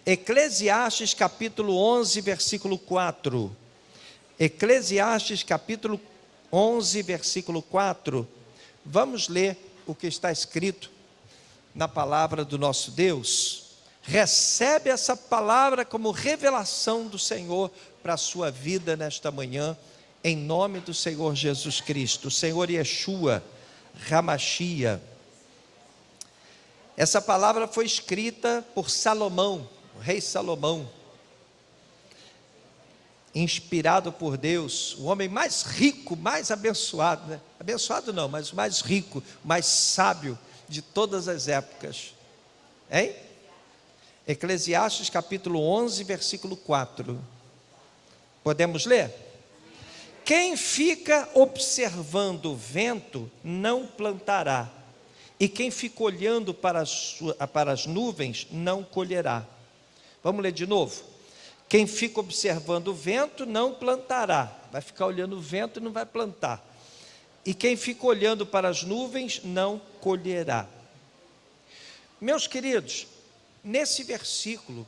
Eclesiastes capítulo 11, versículo 4. Eclesiastes capítulo 11, versículo 4. Vamos ler o que está escrito na palavra do nosso Deus. Recebe essa palavra como revelação do Senhor para a sua vida nesta manhã, em nome do Senhor Jesus Cristo, Senhor Yeshua, Ramachia. Essa palavra foi escrita por Salomão, o rei Salomão, inspirado por Deus, o homem mais rico, mais abençoado, né? Abençoado não, mas o mais rico, mais sábio de todas as épocas, hein? Eclesiastes capítulo 11, versículo 4, podemos ler? Quem fica observando o vento não plantará, e quem fica olhando para as nuvens não colherá. Vamos ler de novo? Quem fica observando o vento não plantará, vai ficar olhando o vento e não vai plantar, e quem fica olhando para as nuvens não colherá. Meus queridos, nesse versículo,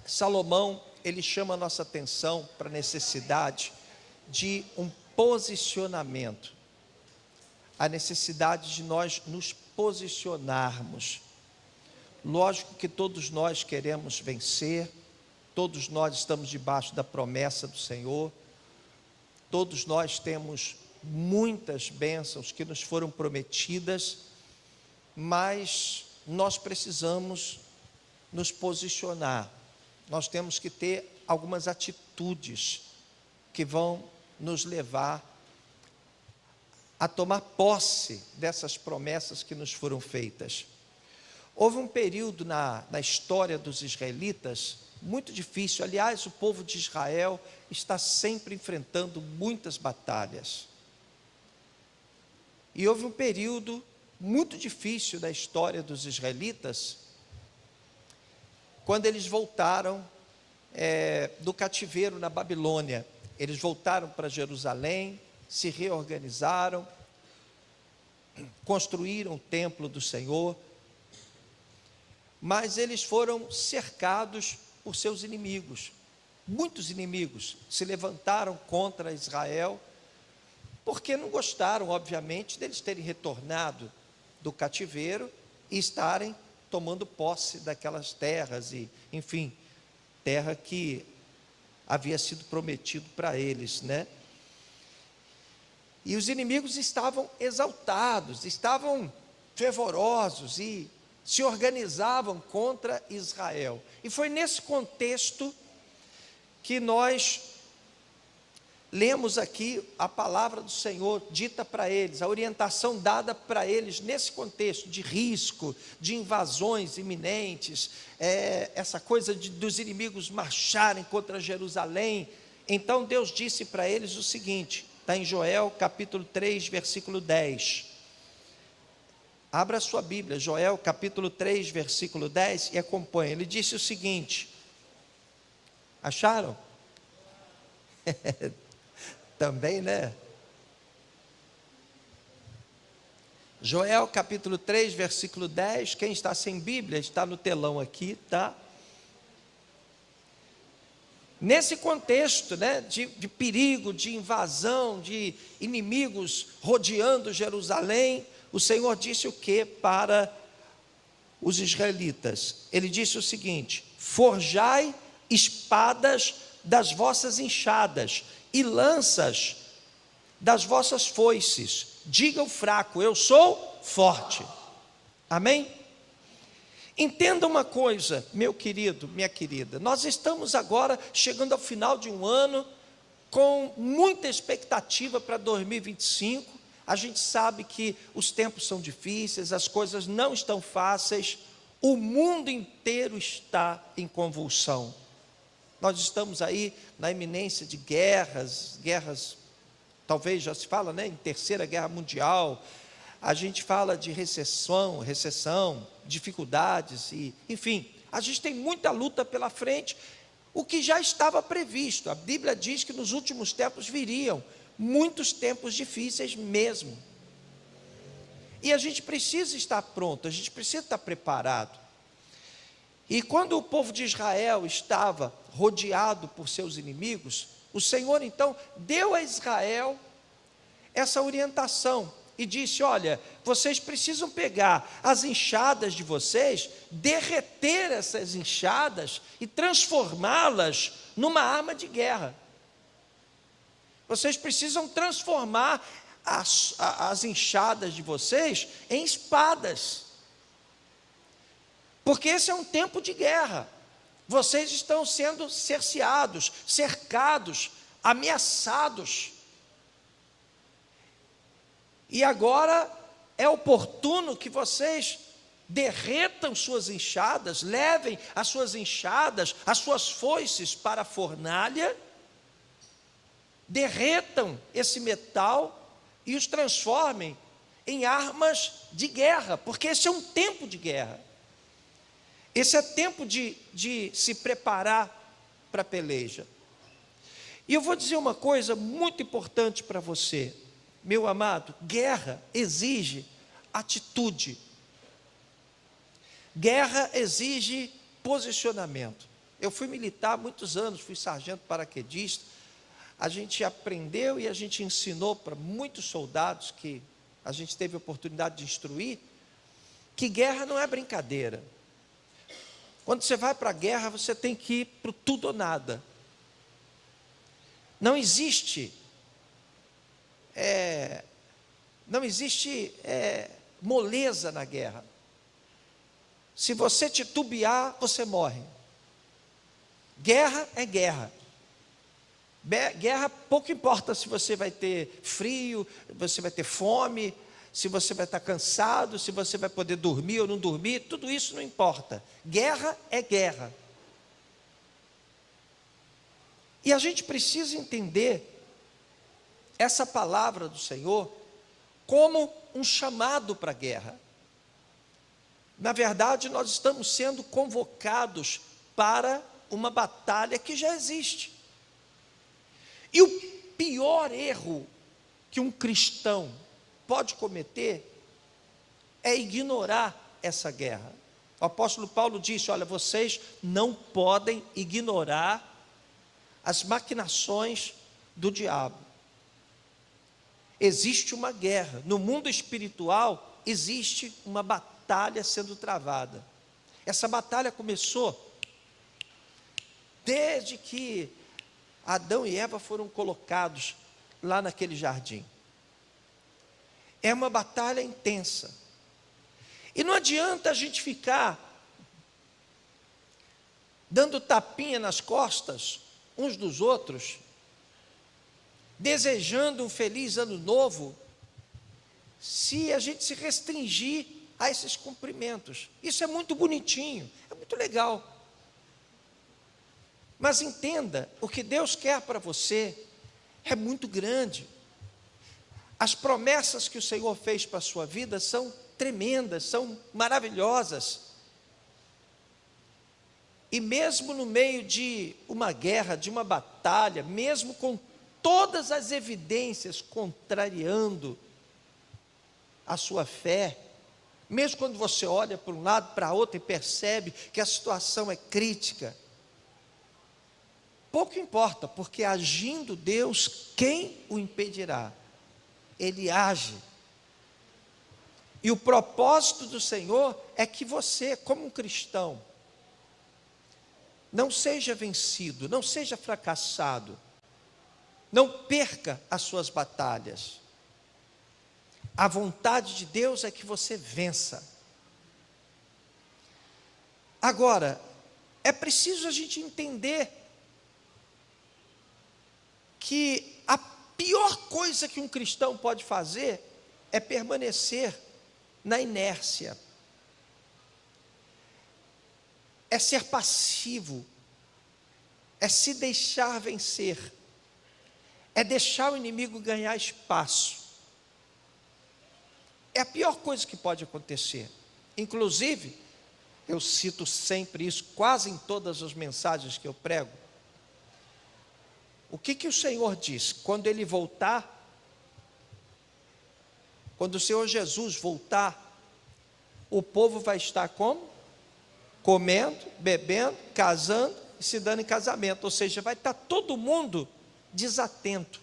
Salomão, ele chama a nossa atenção para a necessidade de um posicionamento, a necessidade de nós nos posicionarmos. Lógico que todos nós queremos vencer, todos nós estamos debaixo da promessa do Senhor, todos nós temos muitas bênçãos que nos foram prometidas, mas nós precisamos nos posicionar, nós temos que ter algumas atitudes que vão nos levar a tomar posse dessas promessas que nos foram feitas. Houve um período na história dos israelitas muito difícil, aliás, o povo de Israel está sempre enfrentando muitas batalhas, e houve um período muito difícil da história dos israelitas, quando eles voltaram do cativeiro na Babilônia. Eles voltaram para Jerusalém, se reorganizaram, construíram o templo do Senhor, mas eles foram cercados por seus inimigos. Muitos inimigos se levantaram contra Israel, porque não gostaram, obviamente, deles terem retornado do cativeiro e estarem tomando posse daquelas terras, e, enfim, terra que havia sido prometido para eles, né? E os inimigos estavam exaltados, estavam fervorosos e se organizavam contra Israel. E foi nesse contexto que nós lemos aqui a palavra do Senhor dita para eles, a orientação dada para eles nesse contexto de risco, de invasões iminentes, essa coisa dos inimigos marcharem contra Jerusalém. Então Deus disse para eles o seguinte, está em Joel capítulo 3, versículo 10. Abra a sua Bíblia, Joel capítulo 3, versículo 10, e acompanhe. Ele disse o seguinte, acharam? Também, né? Joel capítulo 3, versículo 10, quem está sem Bíblia, está no telão aqui, tá? Nesse contexto, né, de perigo, de invasão, de inimigos rodeando Jerusalém, o Senhor disse o que para os israelitas? Ele disse o seguinte, forjai espadas das vossas enxadas, e lanças das vossas foices, diga o fraco, eu sou forte. Amém? Entenda uma coisa, meu querido, minha querida, nós estamos agora chegando ao final de um ano, com muita expectativa para 2025, a gente sabe que os tempos são difíceis, as coisas não estão fáceis, o mundo inteiro está em convulsão. Nós estamos aí na iminência de guerras, talvez já se fala, né, em terceira guerra mundial, a gente fala de recessão, dificuldades, e, enfim, a gente tem muita luta pela frente, o que já estava previsto. A Bíblia diz que nos últimos tempos viriam muitos tempos difíceis mesmo, e a gente precisa estar pronto, a gente precisa estar preparado. E quando o povo de Israel estava rodeado por seus inimigos, o Senhor então deu a Israel essa orientação e disse: olha, vocês precisam pegar as enxadas de vocês, derreter essas enxadas e transformá-las numa arma de guerra. Vocês precisam transformar as enxadas de vocês em espadas, porque esse é um tempo de guerra. Vocês estão sendo cerceados, cercados, ameaçados. E agora é oportuno que vocês derretam suas enxadas, levem as suas enxadas, as suas foices para a fornalha, derretam esse metal e os transformem em armas de guerra, porque esse é um tempo de guerra. Esse é tempo de se preparar para a peleja. E eu vou dizer uma coisa muito importante para você, meu amado: guerra exige atitude. Guerra exige posicionamento. Eu fui militar há muitos anos, fui sargento paraquedista. A gente aprendeu e a gente ensinou para muitos soldados que a gente teve a oportunidade de instruir, que guerra não é brincadeira. Quando você vai para a guerra, você tem que ir para o tudo ou nada. Não existe moleza na guerra. Se você titubear, você morre. Guerra é guerra. Guerra, pouco importa se você vai ter frio, você vai ter fome, se você vai estar cansado, se você vai poder dormir ou não dormir, tudo isso não importa. Guerra é guerra. E a gente precisa entender essa palavra do Senhor como um chamado para a guerra. Na verdade, nós estamos sendo convocados para uma batalha que já existe. E o pior erro que um cristão pode cometer é ignorar essa guerra. O apóstolo Paulo disse: olha, vocês não podem ignorar as maquinações do diabo. Existe uma guerra. No mundo espiritual, existe uma batalha sendo travada. Essa batalha começou desde que Adão e Eva foram colocados lá naquele jardim. É uma batalha intensa. E não adianta a gente ficar dando tapinha nas costas uns dos outros, desejando um feliz ano novo, se a gente se restringir a esses cumprimentos. Isso é muito bonitinho, é muito legal. Mas entenda, o que Deus quer para você é muito grande. As promessas que o Senhor fez para a sua vida são tremendas, são maravilhosas. E mesmo no meio de uma guerra, de uma batalha, mesmo com todas as evidências contrariando a sua fé, mesmo quando você olha para um lado, para outro e percebe que a situação é crítica, pouco importa, porque agindo Deus, quem o impedirá? Ele age. E o propósito do Senhor é que você, como um cristão, não seja vencido, não seja fracassado, não perca as suas batalhas. A vontade de Deus é que você vença. Agora, é preciso a gente entender que a pior coisa que um cristão pode fazer é permanecer na inércia, é ser passivo, é se deixar vencer, é deixar o inimigo ganhar espaço. É a pior coisa que pode acontecer. Inclusive, eu cito sempre isso, quase em todas as mensagens que eu prego. O que o Senhor diz? Quando Ele voltar, quando o Senhor Jesus voltar, o povo vai estar como? comendo, bebendo, casando e se dando em casamento. Ou seja, vai estar todo mundo desatento.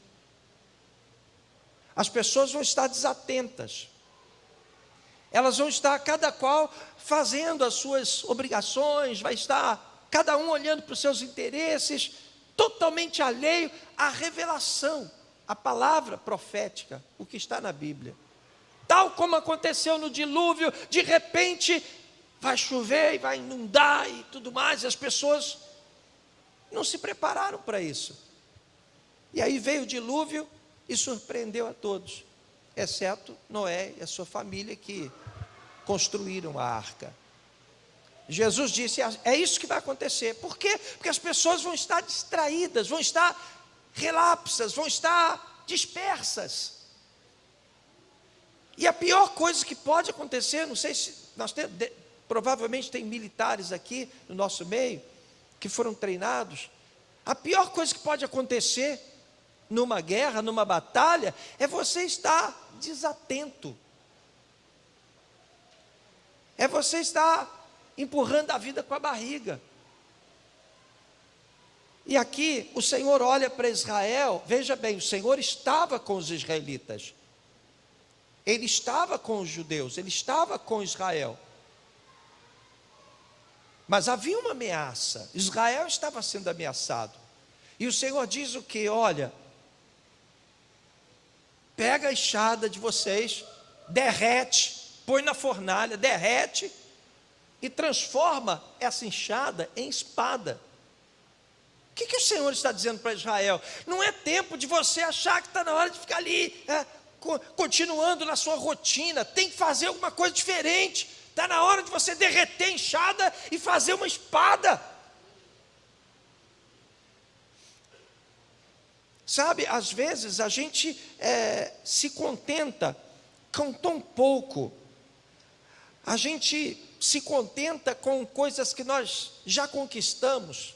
As pessoas vão estar desatentas. Elas vão estar, cada qual, fazendo as suas obrigações, vai estar cada um olhando para os seus interesses, totalmente alheio à revelação, à palavra profética, o que está na Bíblia. Tal como aconteceu no dilúvio, de repente vai chover e vai inundar e tudo mais, e as pessoas não se prepararam para isso. E aí veio o dilúvio e surpreendeu a todos, exceto Noé e a sua família, que construíram a arca. Jesus disse, é isso que vai acontecer. Por quê? Porque as pessoas vão estar distraídas, vão estar relapsas, vão estar dispersas. E a pior coisa que pode acontecer, não sei se nós temos, provavelmente tem militares aqui no nosso meio, que foram treinados. A pior coisa que pode acontecer numa guerra, numa batalha, é você estar desatento. É você estar empurrando a vida com a barriga. E aqui o Senhor olha para Israel, veja bem, o Senhor estava com os israelitas. Ele estava com os judeus, ele estava com Israel. Mas havia uma ameaça, Israel estava sendo ameaçado. E o Senhor diz o que? Olha, pega a enxada de vocês, derrete, põe na fornalha, derrete e transforma essa enxada em espada. O que o Senhor está dizendo para Israel? Não é tempo de você achar que está na hora de ficar ali, continuando na sua rotina, tem que fazer alguma coisa diferente. Está na hora de você derreter a enxada e fazer uma espada. Sabe, às vezes a gente se contenta com tão pouco. A gente se contenta com coisas que nós já conquistamos.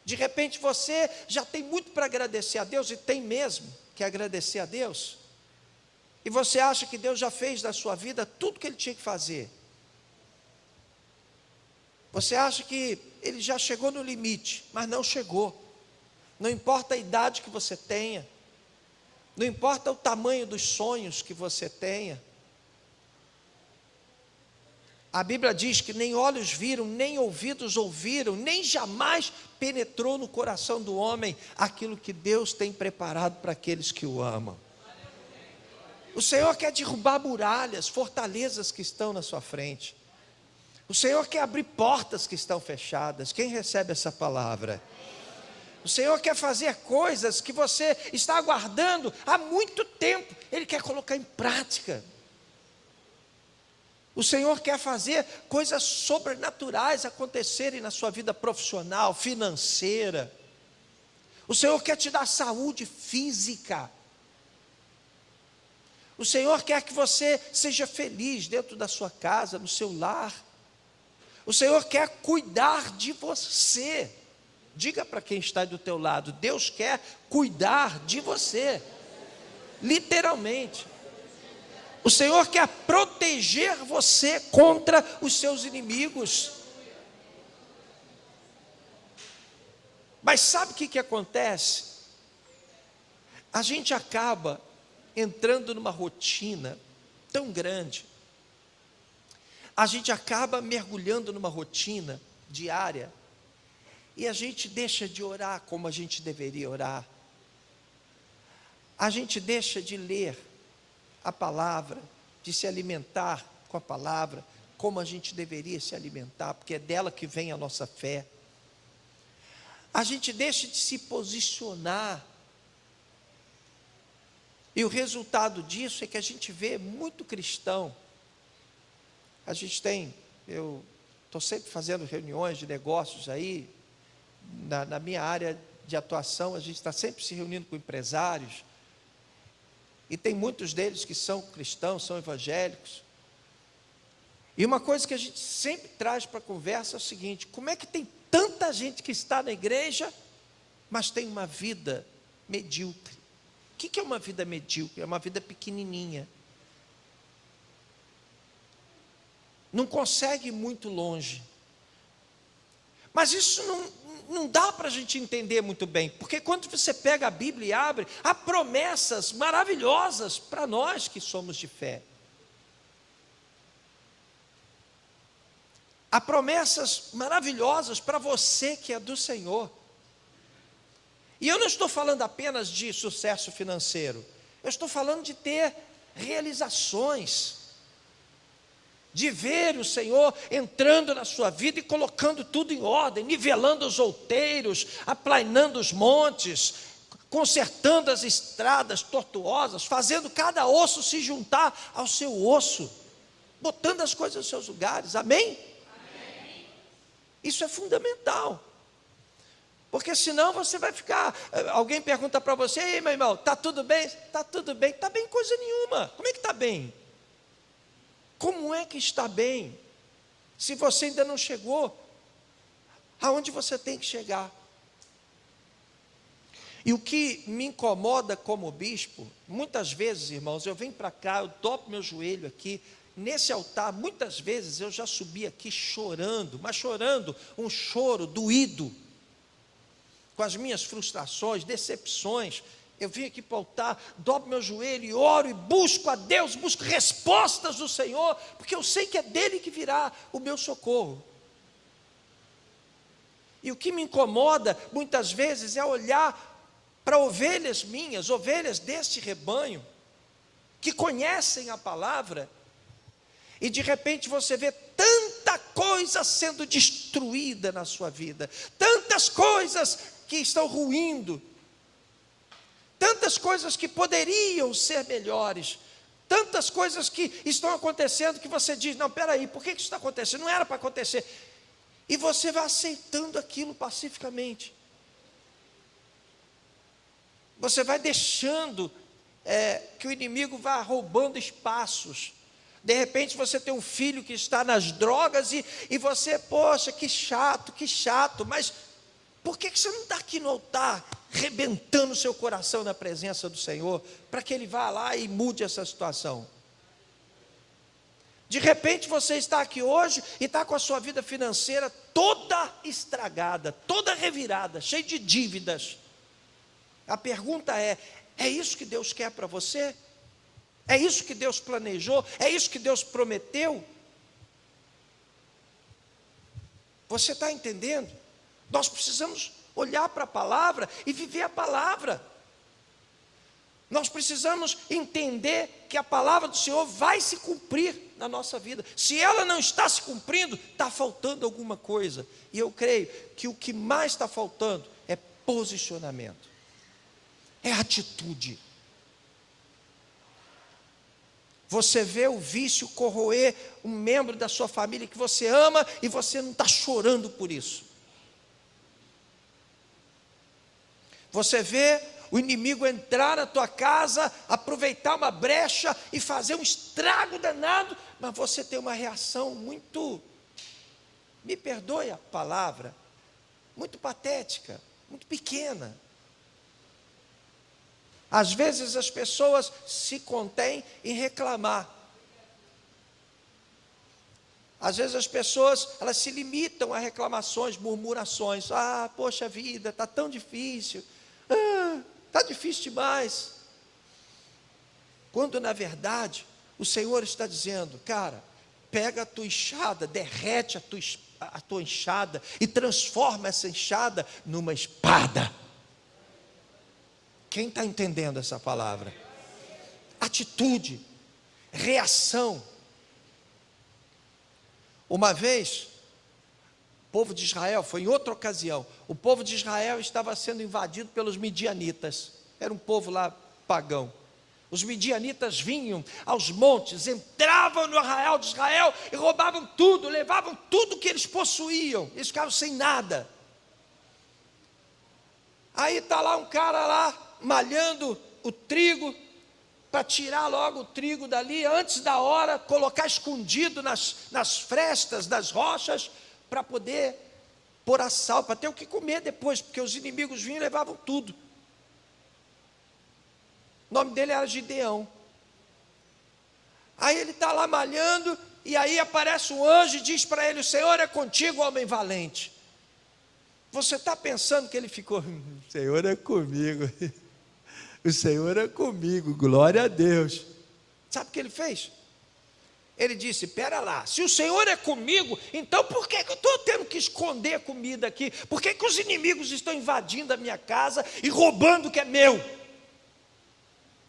De repente você já tem muito para agradecer a Deus, e tem mesmo que agradecer a Deus. E você acha que Deus já fez da sua vida tudo que Ele tinha que fazer. Você acha que Ele já chegou no limite, mas não chegou. Não importa a idade que você tenha, não importa o tamanho dos sonhos que você tenha. A Bíblia diz que nem olhos viram, nem ouvidos ouviram, nem jamais penetrou no coração do homem aquilo que Deus tem preparado para aqueles que o amam. O Senhor quer derrubar muralhas, fortalezas que estão na sua frente. O Senhor quer abrir portas que estão fechadas. Quem recebe essa palavra? O Senhor quer fazer coisas que você está aguardando há muito tempo. Ele quer colocar em prática. O Senhor quer fazer coisas sobrenaturais acontecerem na sua vida profissional, financeira. O Senhor quer te dar saúde física. O Senhor quer que você seja feliz dentro da sua casa, no seu lar. O Senhor quer cuidar de você. Diga para quem está do teu lado, Deus quer cuidar de você. Literalmente. O Senhor quer proteger você contra os seus inimigos. Mas sabe o que acontece? A gente acaba entrando numa rotina tão grande. A gente acaba mergulhando numa rotina diária. E a gente deixa de orar como a gente deveria orar. A gente deixa de ler a palavra, de se alimentar com a palavra, como a gente deveria se alimentar, porque é dela que vem a nossa fé. A gente deixa de se posicionar. E o resultado disso é que a gente vê muito cristão. A gente tem, eu estou sempre fazendo reuniões de negócios aí, na minha área de atuação, a gente está sempre se reunindo com empresários, e tem muitos deles que são cristãos, são evangélicos, e uma coisa que a gente sempre traz para a conversa é o seguinte: como é que tem tanta gente que está na igreja, mas tem uma vida medíocre? O que é uma vida medíocre? É uma vida pequenininha, não consegue ir muito longe, Mas isso não dá para a gente entender muito bem, porque quando você pega a Bíblia e abre, há promessas maravilhosas para nós que somos de fé. Há promessas maravilhosas para você que é do Senhor. E eu não estou falando apenas de sucesso financeiro, eu estou falando de ter realizações, de ver o Senhor entrando na sua vida e colocando tudo em ordem, nivelando os outeiros, aplainando os montes, consertando as estradas tortuosas, fazendo cada osso se juntar ao seu osso, botando as coisas nos seus lugares, amém? Amém. Isso é fundamental, porque senão você vai ficar, alguém pergunta para você: ei, meu irmão, está tudo bem? Está tudo bem, está bem coisa nenhuma. Como é que está bem? Como é que está bem, se você ainda não chegou aonde você tem que chegar? E o que me incomoda como bispo, muitas vezes, irmãos, eu venho para cá, eu dobro meu joelho aqui, nesse altar, muitas vezes eu já subi aqui chorando, mas chorando, um choro doído, com as minhas frustrações, decepções. Eu vim aqui para o altar, dobro meu joelho e oro e busco a Deus, busco respostas do Senhor, porque eu sei que é dele que virá o meu socorro. E o que me incomoda muitas vezes é olhar para ovelhas minhas, ovelhas deste rebanho, que conhecem a palavra, e de repente você vê tanta coisa sendo destruída na sua vida, tantas coisas que estão ruindo, tantas coisas que poderiam ser melhores, tantas coisas que estão acontecendo que você diz: não, espera aí, por que isso está acontecendo? Não era para acontecer. E você vai aceitando aquilo pacificamente. Você vai deixando que o inimigo vá roubando espaços. De repente você tem um filho que está nas drogas e você, poxa, que chato, mas por que você não está aqui no altar, rebentando o seu coração na presença do Senhor, para que Ele vá lá e mude essa situação? De repente você está aqui hoje e está com a sua vida financeira toda estragada, toda revirada, cheia de dívidas. A pergunta é isso que Deus quer para você? É isso que Deus planejou? É isso que Deus prometeu? Você está entendendo? Nós precisamos olhar para a palavra e viver a palavra. Nós precisamos entender que a palavra do Senhor vai se cumprir na nossa vida. Se ela não está se cumprindo, está faltando alguma coisa. E eu creio que o que mais está faltando é posicionamento, é atitude. Você vê o vício corroer um membro da sua família que você ama e você não está chorando por isso. Você vê o inimigo entrar na tua casa, aproveitar uma brecha e fazer um estrago danado, mas você tem uma reação muito, me perdoe a palavra, muito patética, muito pequena. Às vezes as pessoas se contêm em reclamar. Às vezes as pessoas, elas se limitam a reclamações, murmurações. Ah, poxa vida, está tão difícil. Está difícil demais. Quando na verdade o Senhor está dizendo: cara, pega a tua enxada, derrete a tua enxada e transforma essa enxada numa espada. Quem está entendendo essa palavra? Atitude, reação. Uma vez, o povo de Israel, foi em outra ocasião, o povo de Israel estava sendo invadido pelos midianitas. Era um povo lá pagão. Os midianitas vinham aos montes, entravam no arraial de Israel e roubavam tudo, levavam tudo que eles possuíam. Eles ficavam sem nada. Aí está lá um cara lá, malhando o trigo, para tirar logo o trigo dali, antes da hora, colocar escondido nas frestas das rochas, para poder pôr a sal, para ter o que comer depois, porque os inimigos vinham e levavam tudo. O nome dele era Gideão. Aí ele está lá malhando, e aí aparece um anjo e diz para ele: o Senhor é contigo, homem valente. Você está pensando que ele ficou, o Senhor é comigo, o Senhor é comigo, glória a Deus. Sabe o que ele fez? Ele disse, espera lá, se o Senhor é comigo, então por que eu estou tendo que esconder comida aqui? Por que os inimigos estão invadindo a minha casa e roubando o que é meu?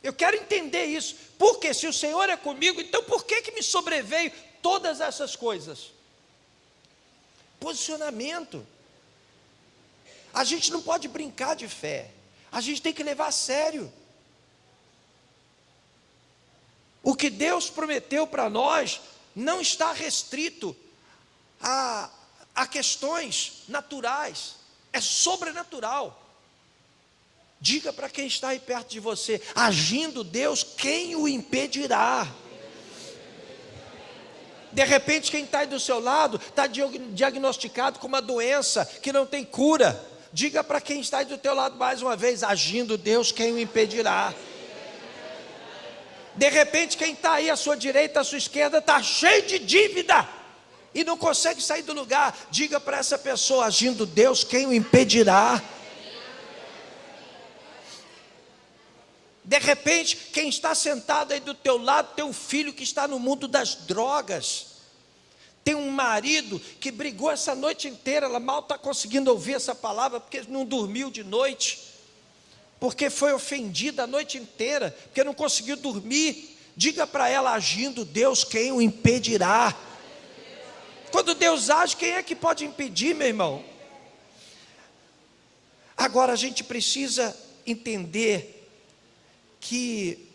Eu quero entender isso, porque se o Senhor é comigo, então por que me sobreveio todas essas coisas? Posicionamento. A gente não pode brincar de fé, a gente tem que levar a sério. O que Deus prometeu para nós não está restrito a questões naturais, é sobrenatural. Diga para quem está aí perto de você, agindo Deus, quem o impedirá? De repente quem está aí do seu lado está diagnosticado com uma doença que não tem cura. Diga para quem está aí do teu lado mais uma vez, agindo Deus, quem o impedirá? De repente quem está aí à sua direita, à sua esquerda, está cheio de dívida e não consegue sair do lugar. Diga para essa pessoa, agindo Deus, quem o impedirá? De repente, quem está sentado aí do teu lado, tem um filho que está no mundo das drogas, tem um marido que brigou essa noite inteira, ela mal está conseguindo ouvir essa palavra, porque não dormiu de noite, porque foi ofendida a noite inteira, porque não conseguiu dormir. Diga para ela, agindo Deus, quem o impedirá? Quando Deus age, quem é que pode impedir, meu irmão? Agora a gente precisa entender que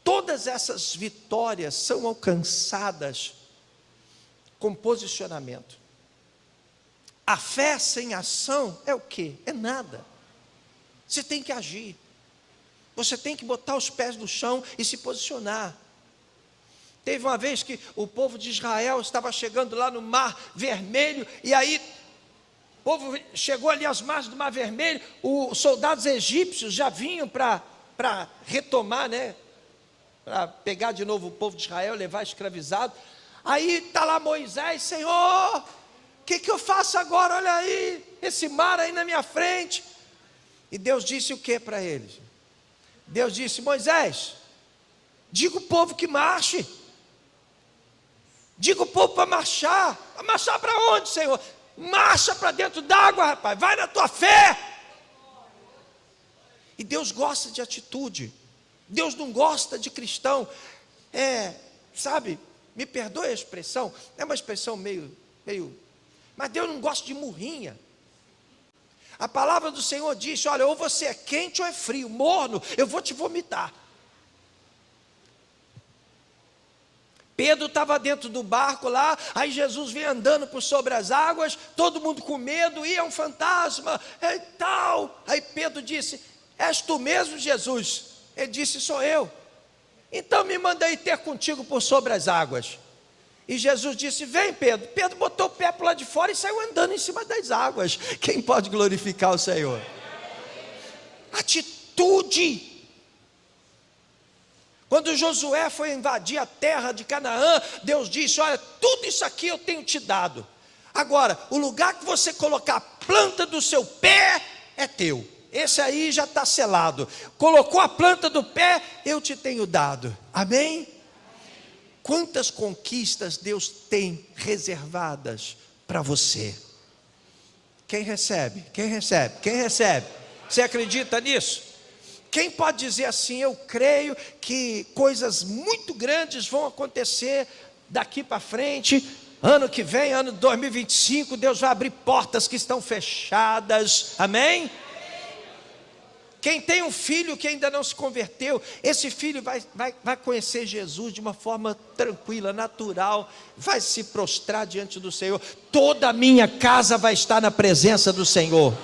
todas essas vitórias são alcançadas com posicionamento. A fé sem ação é o quê? É nada. Você tem que agir, você tem que botar os pés no chão e se posicionar. Teve uma vez que o povo de Israel estava chegando lá no Mar Vermelho, e aí o povo chegou ali às margens do Mar Vermelho, os soldados egípcios já vinham para retomar, né? Para pegar de novo o povo de Israel, levar escravizado. Aí está lá Moisés, Senhor, o que eu faço agora? Olha aí, esse mar aí na minha frente. E Deus disse o que para eles? Deus disse, Moisés, diga o povo que marche. Diga o povo para marchar. Para marchar para onde, Senhor? Marcha para dentro d'água, rapaz, vai na tua fé. E Deus gosta de atitude. Deus não gosta de cristão. Sabe, me perdoe a expressão, é uma expressão meio, mas Deus não gosta de murrinha. A palavra do Senhor diz, olha, ou você é quente ou é frio, morno, eu vou te vomitar. Pedro estava dentro do barco lá, aí Jesus vem andando por sobre as águas, todo mundo com medo, é um fantasma, e tal. Aí Pedro disse, és tu mesmo, Jesus? Ele disse, sou eu. Então me manda aí ter contigo por sobre as águas. E Jesus disse, vem Pedro. Pedro botou o pé para lá de fora e saiu andando em cima das águas. Quem pode glorificar o Senhor? Atitude. Quando Josué foi invadir a terra de Canaã, Deus disse, olha, tudo isso aqui eu tenho te dado. Agora, o lugar que você colocar a planta do seu pé é teu. Esse aí já está selado. Colocou a planta do pé, eu te tenho dado. Amém? Quantas conquistas Deus tem reservadas para você? Quem recebe? Quem recebe? Quem recebe? Você acredita nisso? Quem pode dizer assim, eu creio que coisas muito grandes vão acontecer daqui para frente, ano que vem, ano de 2025, Deus vai abrir portas que estão fechadas, amém? Quem tem um filho que ainda não se converteu, esse filho vai conhecer Jesus de uma forma tranquila, natural, vai se prostrar diante do Senhor. Toda a minha casa vai estar na presença do Senhor.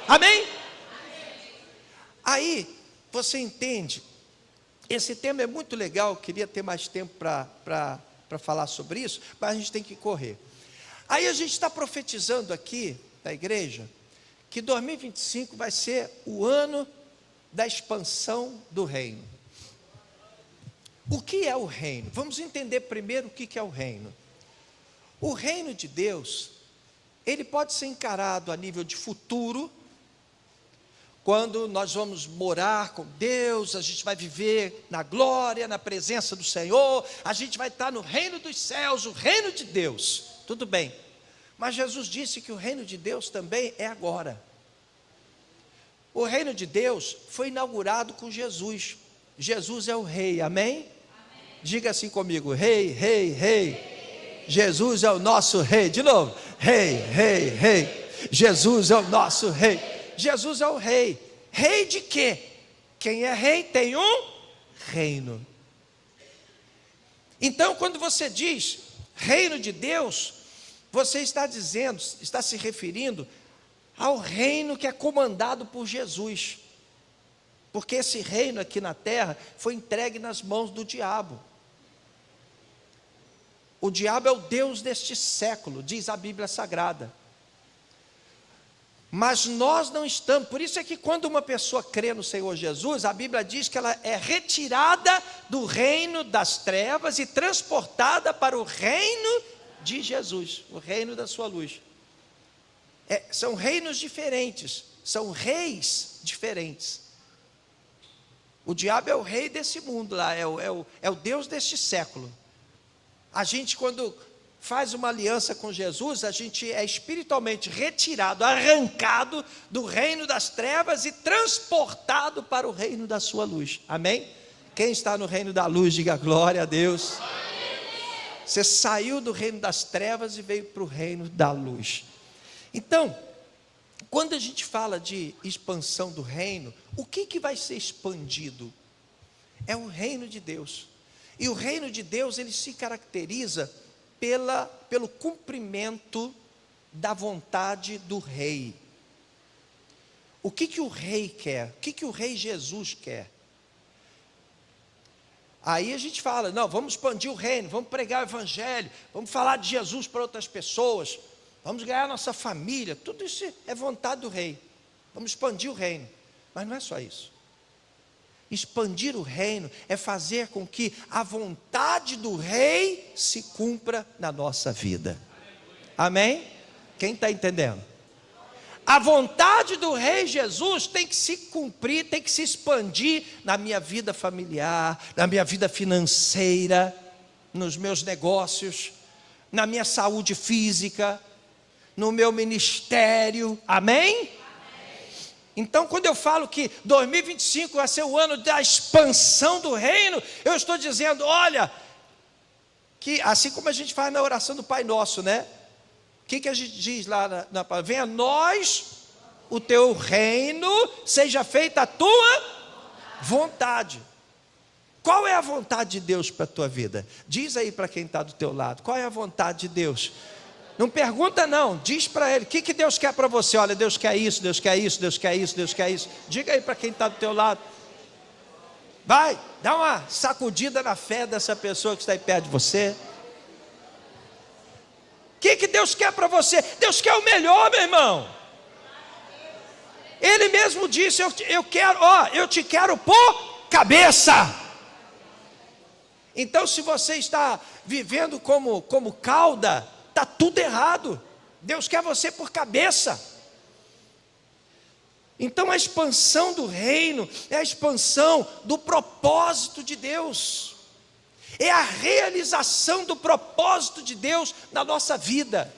Amém? Aí, você entende, esse tema é muito legal, eu queria ter mais tempo para falar sobre isso, mas a gente tem que correr. Aí a gente está profetizando aqui, na igreja, que 2025 vai ser o ano da expansão do reino. O que é o reino? Vamos entender primeiro o que é o reino. O reino de Deus ele pode ser encarado a nível de futuro, quando nós vamos morar com Deus, a gente vai viver na glória, na presença do Senhor, a gente vai estar no reino dos céus, o reino de Deus, tudo bem. Mas Jesus disse que o reino de Deus também é agora. O reino de Deus foi inaugurado com Jesus. Jesus é o rei, amém? Amém. Diga assim comigo, rei, rei, rei. Jesus é o nosso rei, de novo, rei, rei, rei. Jesus é o nosso rei. Jesus é o rei. Rei de quê? Quem é rei tem um reino. Então, quando você diz reino de Deus, você está dizendo, está se referindo ao reino que é comandado por Jesus. Porque esse reino aqui na terra foi entregue nas mãos do diabo. O diabo é o Deus deste século, diz a Bíblia Sagrada. Mas nós não estamos, por isso é que quando uma pessoa crê no Senhor Jesus, a Bíblia diz que ela é retirada do reino das trevas e transportada para o reino de Jesus, o reino da sua luz. São reinos diferentes, são reis diferentes. O diabo é o rei desse mundo lá, é o Deus deste século. A gente, quando faz uma aliança com Jesus, a gente é espiritualmente retirado, arrancado do reino das trevas e transportado para o reino da sua luz, amém? Quem está no reino da luz, diga glória a Deus. Você saiu do reino das trevas e veio para o reino da luz. Então, quando a gente fala de expansão do reino, o que vai ser expandido? É o reino de Deus. E o reino de Deus, ele se caracteriza pelo cumprimento da vontade do rei. O que o rei quer? O que o rei Jesus quer? Aí a gente fala, não, vamos expandir o reino, vamos pregar o evangelho, vamos falar de Jesus para outras pessoas, vamos ganhar nossa família, tudo isso é vontade do rei, vamos expandir o reino, mas não é só isso. Expandir o reino é fazer com que a vontade do rei se cumpra na nossa vida, amém? Quem está entendendo? A vontade do rei Jesus tem que se cumprir, tem que se expandir na minha vida familiar, na minha vida financeira, nos meus negócios, na minha saúde física, no meu ministério, amém? Então, quando eu falo que 2025 vai ser o ano da expansão do reino, eu estou dizendo, olha, que assim como a gente faz na oração do Pai Nosso, né? O que a gente diz lá na palavra? Venha a nós o teu reino, seja feita a tua vontade. Qual é a vontade de Deus para a tua vida? Diz aí para quem está do teu lado, qual é a vontade de Deus? Não pergunta não, diz para ele, o que Deus quer para você? Olha, Deus quer isso, Deus quer isso, Deus quer isso, Deus quer isso. Diga aí para quem está do teu lado. Vai, dá uma sacudida na fé dessa pessoa que está aí perto de você. O que Deus quer para você? Deus quer o melhor, meu irmão. Ele mesmo disse, eu te quero por cabeça. Então, se você está vivendo como cauda, está tudo errado. Deus quer você por cabeça. Então, a expansão do reino é a expansão do propósito de Deus. É a realização do propósito de Deus na nossa vida.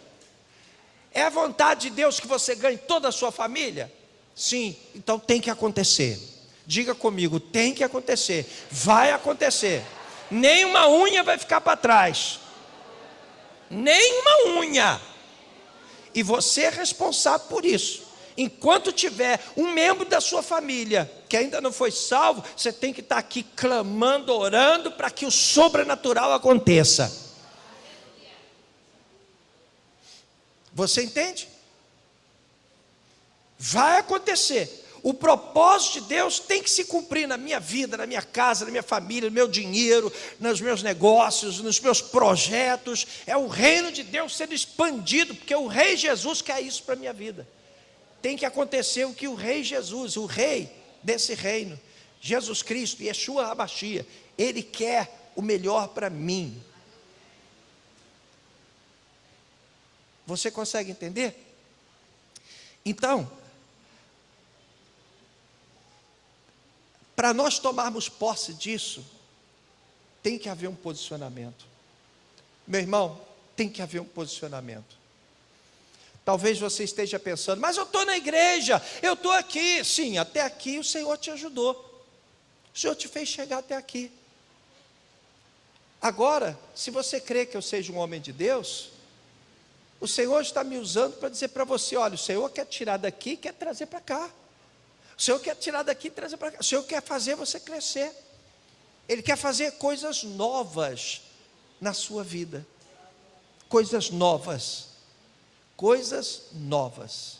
É a vontade de Deus que você ganhe toda a sua família? Sim, então tem que acontecer. Diga comigo, tem que acontecer. Vai acontecer. Nem uma unha vai ficar para trás. Nem uma unha. E você é responsável por isso. Enquanto tiver um membro da sua família que ainda não foi salvo, você tem que estar aqui clamando, orando para que o sobrenatural aconteça. Você entende? Vai acontecer. O propósito de Deus tem que se cumprir na minha vida, na minha casa, na minha família, no meu dinheiro, nos meus negócios, nos meus projetos. É o reino de Deus sendo expandido, porque o Rei Jesus quer isso para a minha vida. Tem que acontecer o que o Rei Jesus, o Rei desse reino, Jesus Cristo, Yeshua HaMashiach, Ele quer o melhor para mim. Você consegue entender? Então, para nós tomarmos posse disso, tem que haver um posicionamento. Meu irmão, tem que haver um posicionamento. Talvez você esteja pensando, mas eu estou na igreja, eu estou aqui. Sim, até aqui o Senhor te ajudou. O Senhor te fez chegar até aqui. Agora, se você crê que eu seja um homem de Deus, o Senhor está me usando para dizer para você, olha, o Senhor quer tirar daqui e quer trazer para cá. O Senhor quer tirar daqui e trazer para cá. O Senhor quer fazer você crescer. Ele quer fazer coisas novas na sua vida. Coisas novas. Coisas novas.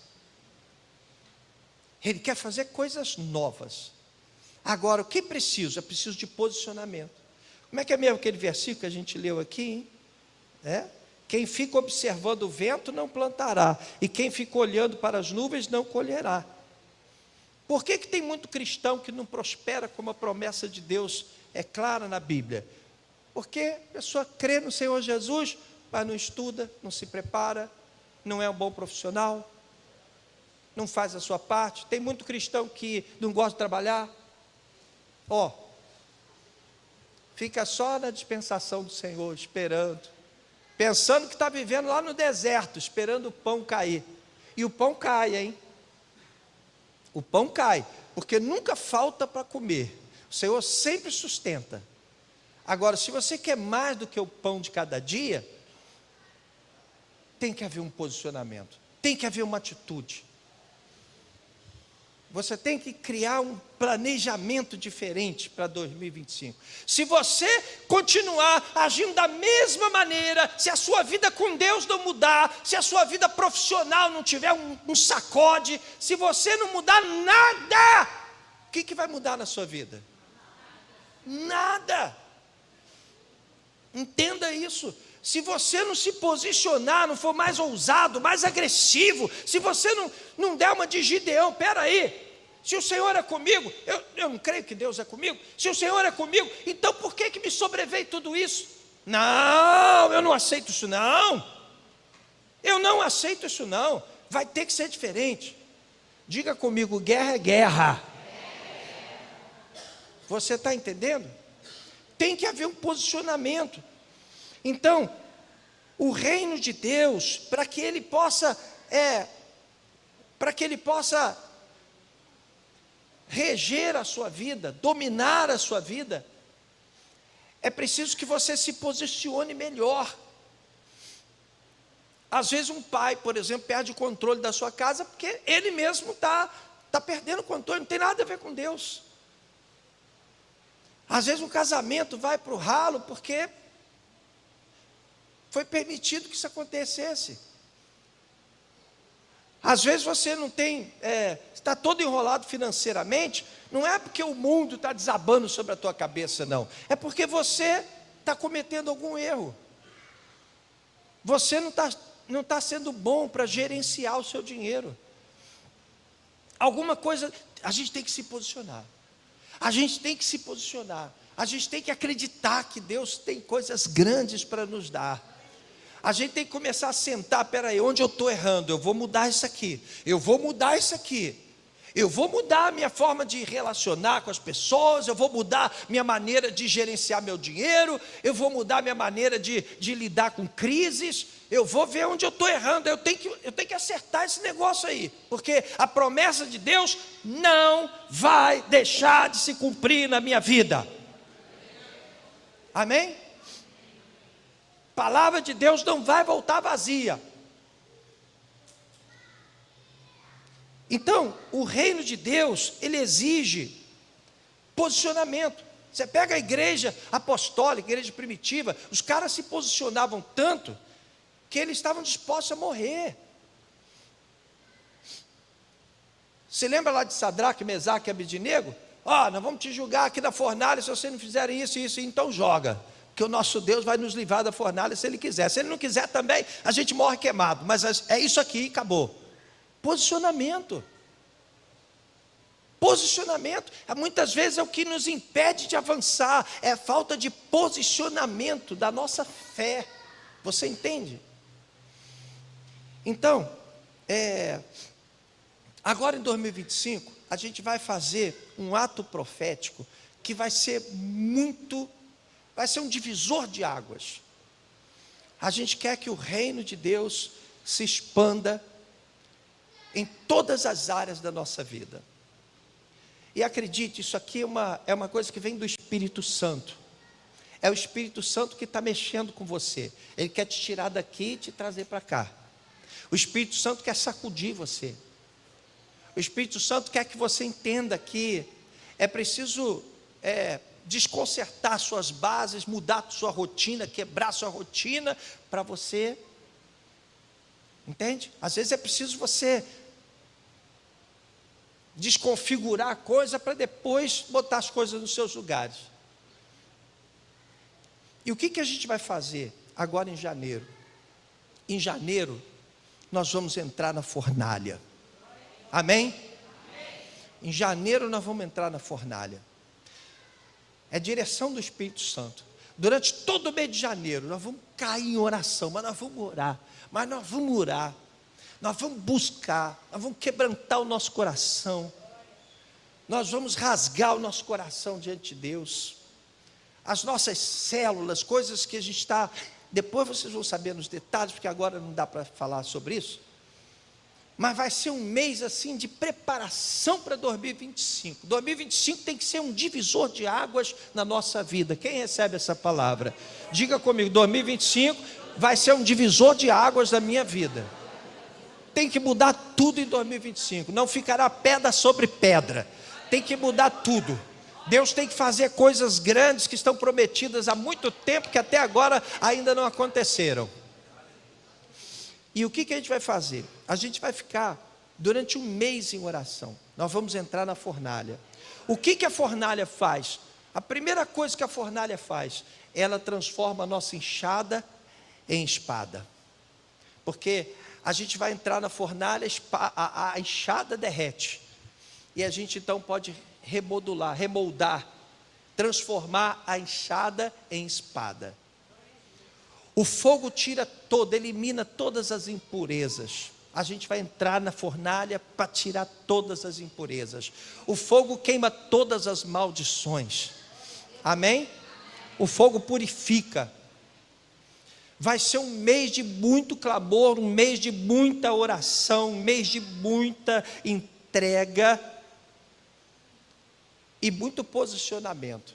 Ele quer fazer coisas novas. Agora, o que preciso? Eu preciso de posicionamento. Como é que é mesmo aquele versículo que a gente leu aqui, hein? Quem fica observando o vento não plantará, e quem fica olhando para as nuvens não colherá. Por que tem muito cristão que não prospera como a promessa de Deus é clara na Bíblia? Porque a pessoa crê no Senhor Jesus, mas não estuda, não se prepara, não é um bom profissional, não faz a sua parte. Tem muito cristão que não gosta de trabalhar, fica só na dispensação do Senhor, esperando, pensando que está vivendo lá no deserto, esperando o pão cair. E o pão cai, hein? O pão cai, porque nunca falta para comer. O Senhor sempre sustenta. Agora, se você quer mais do que o pão de cada dia, tem que haver um posicionamento, tem que haver uma atitude. Você tem que criar um planejamento diferente para 2025. Se você continuar agindo da mesma maneira, se a sua vida com Deus não mudar, se a sua vida profissional não tiver um sacode, se você não mudar nada, o que vai mudar na sua vida? Nada. Entenda isso. Se você não se posicionar, não for mais ousado, mais agressivo, se você não der uma de Gideão, peraí, se o Senhor é comigo, eu não creio que Deus é comigo, se o Senhor é comigo, então por que me sobreveio tudo isso? Não, eu não aceito isso não, eu não aceito isso não, vai ter que ser diferente. Diga comigo, guerra é guerra. Você está entendendo? Tem que haver um posicionamento. Então, o reino de Deus, para que ele possa reger a sua vida, dominar a sua vida, é preciso que você se posicione melhor. Às vezes um pai, por exemplo, perde o controle da sua casa, porque ele mesmo está perdendo o controle, não tem nada a ver com Deus. Às vezes um casamento vai para o ralo, porque foi permitido que isso acontecesse. Às vezes você não tem, está todo enrolado financeiramente, não é porque o mundo está desabando sobre a tua cabeça, não. É porque você está cometendo algum erro. Você não está sendo bom para gerenciar o seu dinheiro. Alguma coisa, a gente tem que se posicionar. A gente tem que se posicionar. A gente tem que acreditar que Deus tem coisas grandes para nos dar. A gente tem que começar a sentar, peraí, onde eu estou errando? Eu vou mudar isso aqui, eu vou mudar isso aqui, eu vou mudar a minha forma de relacionar com as pessoas, eu vou mudar minha maneira de gerenciar meu dinheiro, eu vou mudar minha maneira de lidar com crises, eu vou ver onde eu estou errando, eu tenho que acertar esse negócio aí, porque a promessa de Deus não vai deixar de se cumprir na minha vida. Amém? A palavra de Deus não vai voltar vazia. Então, o reino de Deus, ele exige posicionamento. Você pega a igreja apostólica, a igreja primitiva, os caras se posicionavam tanto, que eles estavam dispostos a morrer. Você lembra lá de Sadraque, Mesaque e Abednego? Nós vamos te julgar aqui na fornalha, se você não fizer isso, então joga. Que o nosso Deus vai nos livrar da fornalha se Ele quiser. Se Ele não quiser também, a gente morre queimado. Mas é isso aqui e acabou. Posicionamento. Posicionamento. Muitas vezes é o que nos impede de avançar. É a falta de posicionamento da nossa fé. Você entende? Então, agora em 2025, a gente vai fazer um ato profético que vai ser um divisor de águas. A gente quer que o reino de Deus se expanda em todas as áreas da nossa vida. E acredite, isso aqui é uma coisa que vem do Espírito Santo. É o Espírito Santo que está mexendo com você. Ele quer te tirar daqui e te trazer para cá. O Espírito Santo quer sacudir você. O Espírito Santo quer que você entenda que é preciso desconcertar suas bases, mudar sua rotina, quebrar sua rotina, para você, entende? Às vezes é preciso você desconfigurar a coisa, para depois botar as coisas nos seus lugares. E o que a gente vai fazer agora em janeiro? Em janeiro, nós vamos entrar na fornalha. Amém? Em janeiro nós vamos entrar na fornalha. É direção do Espírito Santo. Durante todo o mês de janeiro, nós vamos cair em oração, mas nós vamos orar, nós vamos buscar, nós vamos quebrantar o nosso coração, nós vamos rasgar o nosso coração diante de Deus, as nossas células, coisas que a gente está, depois vocês vão saber nos detalhes, porque agora não dá para falar sobre isso, mas vai ser um mês assim de preparação para 2025. 2025 tem que ser um divisor de águas na nossa vida. Quem recebe essa palavra? Diga comigo, 2025 vai ser um divisor de águas da minha vida. Tem que mudar tudo em 2025. Não ficará pedra sobre pedra. Tem que mudar tudo. Deus tem que fazer coisas grandes que estão prometidas há muito tempo, que até agora ainda não aconteceram. E o que a gente vai fazer? A gente vai ficar durante um mês em oração. Nós vamos entrar na fornalha. O que a fornalha faz? A primeira coisa que a fornalha faz, ela transforma a nossa enxada em espada. Porque a gente vai entrar na fornalha, a enxada derrete. E a gente então pode remoldar, transformar a enxada em espada. O fogo elimina todas as impurezas. A gente vai entrar na fornalha para tirar todas as impurezas. O fogo queima todas as maldições. Amém? O fogo purifica. Vai ser um mês de muito clamor, um mês de muita oração, um mês de muita entrega e muito posicionamento.